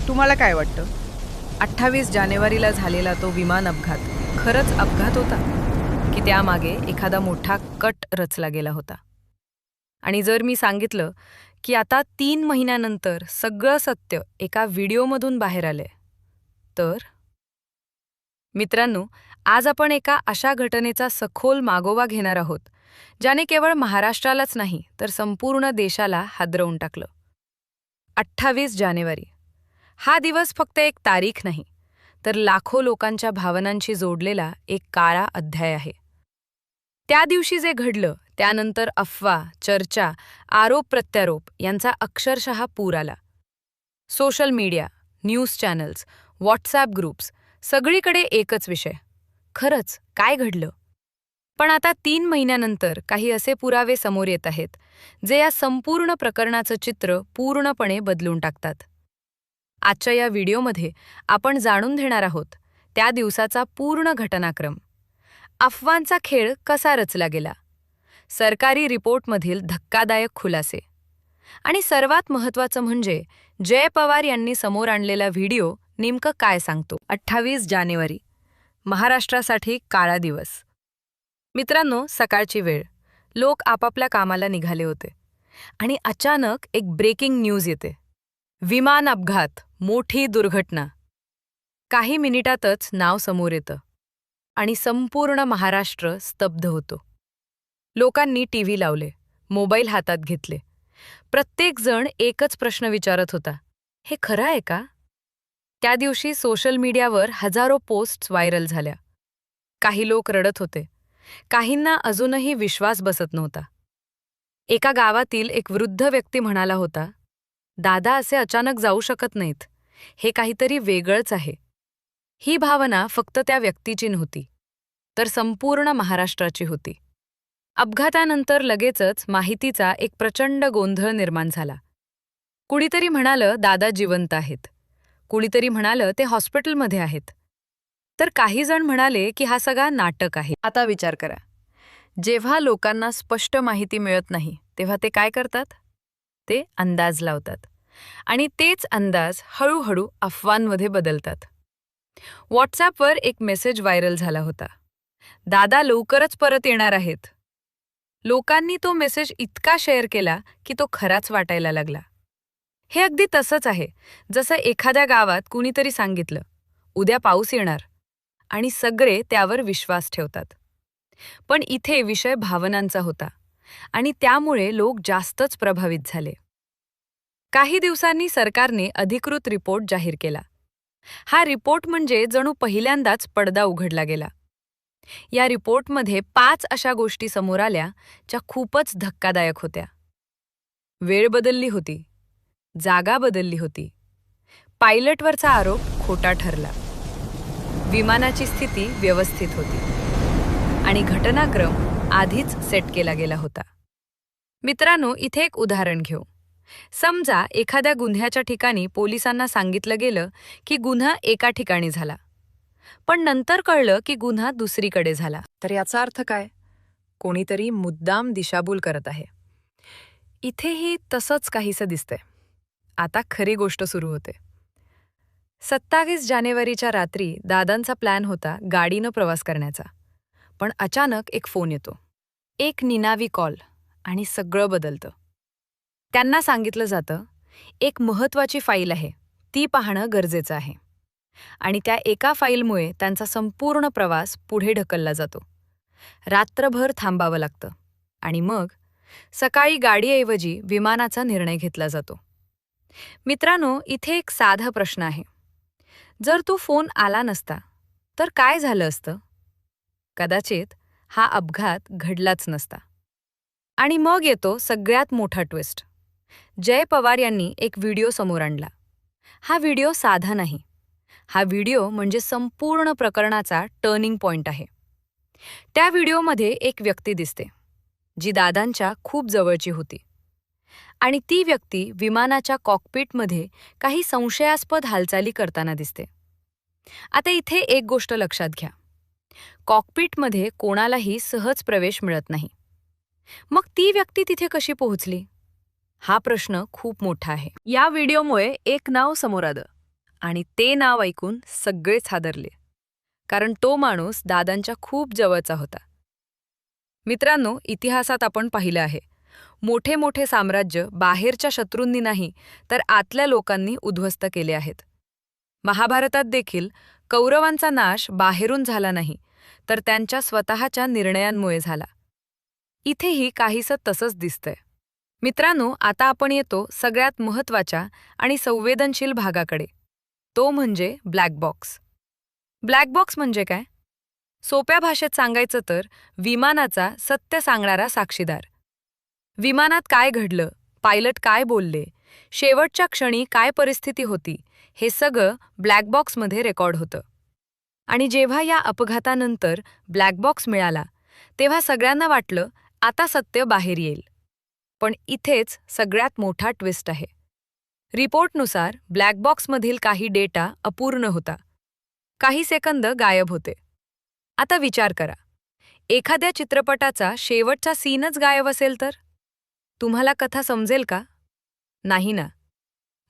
तुम्हाला काय वाटतं? 28 जानेवारीला झालेला तो विमान अपघात खरंच अपघात होता की त्यामागे एखादा मोठा कट रचला गेला होता? आणि जर मी सांगितलं की आता 3 महिन्यानंतर सगळं सत्य एका व्हिडिओमधून बाहेर आलंय, तर मित्रांनो, आज आपण एका अशा घटनेचा सखोल मागोवा घेणार आहोत ज्याने केवळ महाराष्ट्रालाच नाही तर संपूर्ण देशाला हादरवून टाकलं. 28 जानेवारी हा दिवस फक्त एक तारीख नाही, तर लाखो लोकांच्या भावनांशी जोडलेला एक काळा अध्याय आहे. त्या दिवशी जे घडलं त्यानंतर अफवा, चर्चा, आरोप प्रत्यारोप यांचा अक्षरशः पूर आला. Social media, news channels, WhatsApp groups सगळीकडे एकच विषय. खरंच काय घडलं? पण आता 3 महिन्यानंतर काही असे पुरावे समोर येत आहेत जे या संपूर्ण प्रकरणाचं चित्र पूर्णपणे बदलून टाकतात. आजच्या या व्हिडिओमध्ये आपण जाणून घेणार आहोत त्या दिवसाचा पूर्ण घटनाक्रम, अफवांचा खेळ कसा रचला गेला, सरकारी रिपोर्टमधील धक्कादायक खुलासे आणि सर्वात महत्त्वाचं म्हणजे जय पवार यांनी समोर आणलेला व्हिडिओ नेमकं काय सांगतो. 28 जानेवारी महाराष्ट्रासाठी काळा दिवस. मित्रांनो, सकाळची वेळ, लोक आपापल्या कामाला निघाले होते आणि अचानक एक ब्रेकिंग न्यूज येते. विमान अपघात, मोठी दुर्घटना. काही मिनिटातच नाव समोर येतं आणि संपूर्ण महाराष्ट्र स्तब्ध होतो. लोकांनी टीव्ही लावले, मोबाईल हातात घेतले. प्रत्येकजण एकच प्रश्न विचारत होता, हे खरं आहे का? त्या दिवशी सोशल मीडियावर हजारो पोस्ट्स व्हायरल झाल्या. काही लोक रडत होते, काहींना अजूनही विश्वास बसत नव्हता. एका गावातील एक वृद्ध व्यक्ती म्हणाला होता, दादा असे अचानक जाऊ शकत नाहीत, हे काहीतरी वेगळंच आहे. ही भावना फक्त त्या व्यक्तीची नव्हती, तर संपूर्ण महाराष्ट्राची होती. अपघातानंतर लगेचच माहितीचा एक प्रचंड गोंधळ निर्माण झाला. कुणीतरी म्हणालं दादा जिवंत आहेत, कुणीतरी म्हणालं ते हॉस्पिटलमध्ये आहेत, तर काही जण म्हणाले की हा सगळा नाटक आहे. आता विचार करा, जेव्हा लोकांना स्पष्ट माहिती मिळत नाही तेव्हा ते काय करतात? ते अंदाज लावतात आणि तेच अंदाज हळूहळू अफवांमध्ये बदलतात. व्हॉट्सॲपवर एक मेसेज व्हायरल झाला होता, दादा लवकरच परत येणार आहेत. लोकांनी तो मेसेज इतका शेअर केला की तो खराच वाटायला लागला. हे अगदी तसंच आहे जसं एखाद्या गावात कुणीतरी सांगितलं, उद्या पाऊस येणार, आणि सगळे त्यावर विश्वास ठेवतात. पण इथे विषय भावनांचा होता आणि त्यामुळे लोक जास्तच प्रभावित झाले. काही दिवसांनी सरकारने अधिकृत रिपोर्ट जाहीर केला. हा रिपोर्ट म्हणजे जणू पहिल्यांदाच पडदा उघडला गेला. या रिपोर्टमध्ये 5 अशा गोष्टी समोर आल्या ज्या खूपच धक्कादायक होत्या. वेळ बदलली होती, जागा बदलली होती, पायलटवरचा आरोप खोटा ठरला, विमानाची स्थिती व्यवस्थित होती आणि घटनाक्रम आधीच सेट केला गेला होता. मित्रांनो, इथे एक उदाहरण घेऊ. समजा एखाद्या गुन्ह्याच्या ठिकाणी पोलिसांना सांगितलं गेलं की गुन्हा एका ठिकाणी झाला, पण नंतर कळलं की गुन्हा दुसरीकडे झाला. तर याचा अर्थ काय? कोणीतरी मुद्दाम दिशाभूल करत आहे. इथेही तसंच काहीसं दिसतंय. आता खरी गोष्ट सुरू होते. 27 जानेवारीच्या रात्री दादांचा प्लॅन होता गाडीनं प्रवास करण्याचा. पण अचानक एक फोन येतो, एक निनावी कॉल, आणि सगळं बदलतं. त्यांना सांगितलं जातं, एक महत्त्वाची फाईल आहे, ती पाहणं गरजेचं आहे. आणि त्या एका फाईलमुळे त्यांचा संपूर्ण प्रवास पुढे ढकलला जातो. रात्रभर थांबावं लागतं आणि मग सकाळी गाडीऐवजी विमानाचा निर्णय घेतला जातो. मित्रांनो, इथे एक साधा प्रश्न आहे. जर तो फोन आला नसता तर काय झालं असतं? कदाचित हा अपघात घडलाच नसता. आणि मग येतो सगळ्यात मोठा ट्विस्ट. जय पवार यांनी एक व्हिडिओ समोर आणला. हा व्हिडिओ साधा नाही. हा व्हिडिओ म्हणजे संपूर्ण प्रकरणाचा टर्निंग पॉइंट आहे. त्या व्हिडिओमध्ये एक व्यक्ती दिसते, जी दादांच्या खूप जवळची होती. आणि ती व्यक्ती विमानाच्या कॉकपिटमध्ये काही संशयास्पद हालचाली करताना दिसते. आता इथे एक गोष्ट लक्षात घ्या. कॉकपिटमध्ये कोणालाही सहज प्रवेश मिळत नाही. मग ती व्यक्ती तिथे कशी पोहोचली? हा प्रश्न खूप मोठा आहे. या व्हिडिओमुळे एक नाव समोर आलं, आणि ते नाव ऐकून सगळेच हादरले, कारण तो माणूस दादांच्या खूप जवळचा होता. मित्रांनो, इतिहासात आपण पाहिलं आहे, मोठे मोठे साम्राज्य बाहेरच्या शत्रूंनी नाही तर आतल्या लोकांनी उद्ध्वस्त केले आहेत. महाभारतात देखील कौरवांचा नाश बाहेरून झाला नाही, तर त्यांच्या स्वतःच्या निर्णयांमुळे झाला. इथेही काहीसं तसंच दिसतंय. मित्रांनो, आता आपण येतो सगळ्यात महत्त्वाच्या आणि संवेदनशील भागाकडे. तो म्हणजे ब्लॅक बॉक्स. ब्लॅक बॉक्स म्हणजे काय? सोप्या भाषेत सांगायचं तर विमानाचा सत्य सांगणारा साक्षीदार. विमानात काय घडलं, पायलट काय बोलले, शेवटच्या क्षणी काय परिस्थिती होती, हे सगळं ब्लॅक बॉक्समध्ये रेकॉर्ड होतं. आणि जेव्हा या अपघातानंतर ब्लॅक बॉक्स मिळाला, तेव्हा सगळ्यांना वाटलं आता सत्य बाहेर येईल. पण इथेच सगळ्यात मोठा ट्विस्ट आहे. रिपोर्टनुसार ब्लॅक बॉक्समधील काही डेटा अपूर्ण होता. काही सेकंद गायब होते. आता विचार करा, एखाद्या चित्रपटाचा शेवटचा सीनच गायब असेल तर? तुम्हाला कथा समजेल का? नाही ना.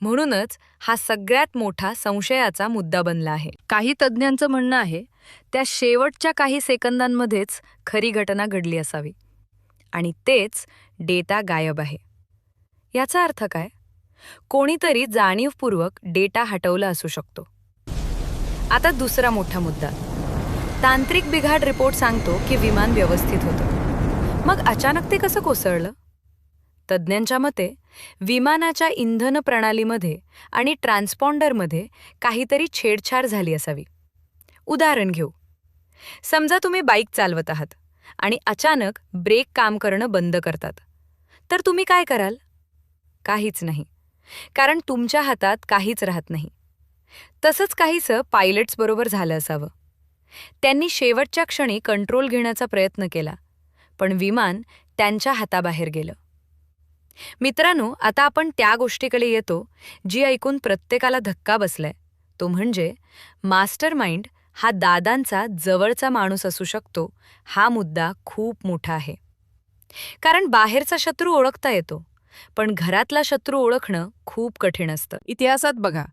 म्हणूनच हा सगळ्यात मोठा संशयाचा मुद्दा बनला आहे. काही तज्ज्ञांचं म्हणणं आहे, त्या शेवटच्या काही सेकंदांमध्येच खरी घटना घडली असावी. आणि तेच डेटा गायब आहे. याचा अर्थ काय? कोणीतरी जाणीवपूर्वक डेटा हटवला असू शकतो. आता दुसरा मोठा मुद्दा. तांत्रिक बिघाड रिपोर्ट सांगतो की विमान व्यवस्थित होतं. मग अचानक ते कसं कोसळलं? तज्ज्ञांच्या मते विमानाच्या इंधन प्रणालीमध्ये आणि ट्रान्सपॉन्डरमध्ये काहीतरी छेडछाड झाली असावी. उदाहरण घेऊ. समजा तुम्ही बाईक चालवत आहात आणि अचानक ब्रेक काम करणं बंद करतात. तर तुम्ही काय कराल? काहीच नाही, कारण तुमच्या हातात काहीच राहत नाही. तसंच काहीसं पायलट्सबरोबर झालं असावं. त्यांनी शेवटच्या क्षणी कंट्रोल घेण्याचा प्रयत्न केला, पण विमान त्यांच्या हाताबाहेर गेलं. मित्रांनो, आता आपण त्या गोष्टीकडे येतो जी ऐकून प्रत्येकाला धक्का बसलाय. तो म्हणजे मास्टर माइंड हा दादांचा जवळचा माणूस असू शकतो. हा मुद्दा खूप मोठा आहे. कारण बाहेरचा शत्रू ओळखता येतो, पण घरातला शत्रू ओळखणं खूप कठीण असतं. इतिहासात बघा,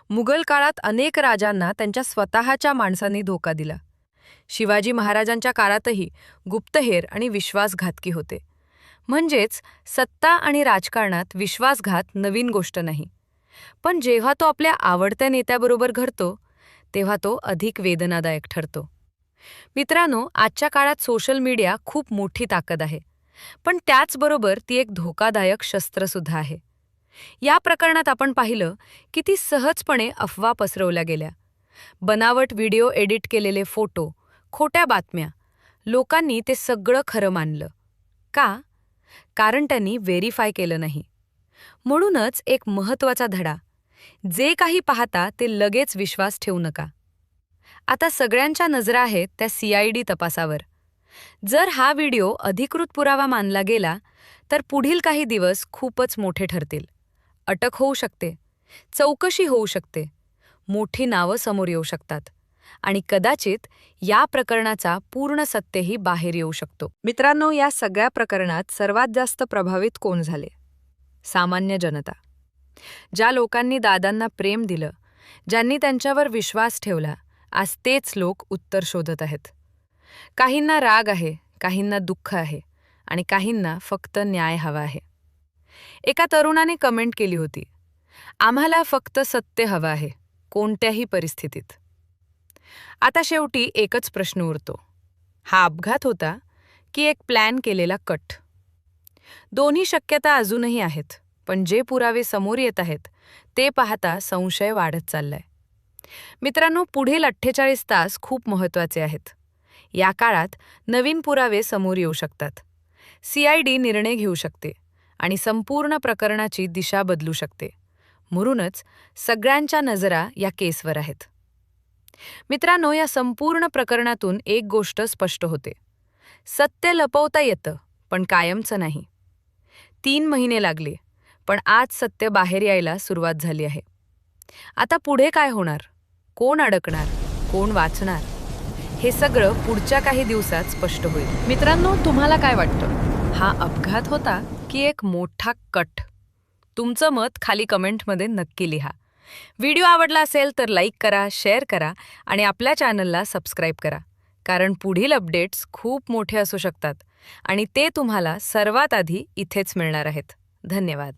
मुघल काळात अनेक राजांना त्यांच्या स्वतःच्या माणसांनी धोका दिला. शिवाजी महाराजांच्या काळातही गुप्तहेर आणि विश्वासघातकी होते. म्हणजेच सत्ता आणि राजकारणात विश्वासघात नवीन गोष्ट नाही. पण जेव्हा तो आपल्या आवडत्या नेत्याबरोबर घडतो, तेव्हा तो अधिक वेदनादायक ठरतो. मित्रांनो, आजच्या काळात सोशल मीडिया खूप मोठी ताकद आहे, पण त्याचबरोबर ती एक धोकादायक शस्त्रसुद्धा आहे. या प्रकरणात आपण पाहिलं की ती सहजपणे अफवा पसरवल्या गेल्या. बनावट व्हिडिओ, एडिट केलेले फोटो, खोट्या बातम्या. लोकांनी ते सगळं खरं मानलं. का? कारण त्यांनी व्हेरीफाय केलं नाही. म्हणूनच एक महत्त्वाचा धडा. जे काही पाहता ते लगेच विश्वास ठेवू नका. आता सगळ्यांच्या नजरा आहेत त्या CID तपासावर. जर हा व्हिडिओ अधिकृत पुरावा मानला गेला तर पुढील काही दिवस खूपच मोठे ठरतील. अटक होऊ शकते, चौकशी होऊ शकते, मोठी नावं समोर येऊ शकतात आणि कदाचित या प्रकरणाचा पूर्ण सत्यही बाहेर येऊ शकतो. मित्रांनो, या सगळ्या प्रकरणात सर्वात जास्त प्रभावित कोण झाले? सामान्य जनता. ज्या लोकांनी दादांना प्रेम दिलं, ज्यांनी त्यांच्यावर विश्वास ठेवला, आज तेच लोक उत्तर शोधत आहेत. काहींना राग आहे, काहींना दुःख आहे आणि काहींना फक्त न्याय हवा आहे. एका तरुणाने कमेंट केली होती, आम्हाला फक्त सत्य हवं आहे, कोणत्याही परिस्थितीत. आता शेवटी एकच प्रश्न उरतो. हा अपघात होता की एक प्लॅन केलेला कट? दोन्ही शक्यता अजूनही आहेत, पण जे पुरावे समोर येत आहेत ते पाहता संशय वाढत चाललाय. मित्रांनो, पुढील 48 तास खूप महत्त्वाचे आहेत. या काळात नवीन पुरावे समोर येऊ शकतात. CID निर्णय घेऊ शकते आणि संपूर्ण प्रकरणाची दिशा बदलू शकते. म्हणूनच सगळ्यांच्या नजरा या केसवर आहेत. मित्रांनो, या संपूर्ण प्रकरणातून एक गोष्ट स्पष्ट होते. सत्य लपवता येतं, पण कायमचं नाही. 3 महिने लागले, पण आज सत्य बाहेर यायला सुरुवात झाली आहे. आता पुढे काय होणार? कोण अडकणार? कोण वाचणार? हे सगळं पुढच्या काही दिवसात स्पष्ट होईल. मित्रांनो, तुम्हाला काय वाटतं? हा अपघात होता की एक मोठा कट? तुमचं मत खाली कमेंटमध्ये नक्की लिहा. व्हिडिओ आवडला असेल तर लाईक करा, शेअर करा आणि आपल्या चॅनलला सबस्क्राईब करा. कारण पुढील अपडेट्स खूप मोठे असू शकतात आणि ते तुम्हाला सर्वात आधी इथेच मिळणार आहेत. धन्यवाद.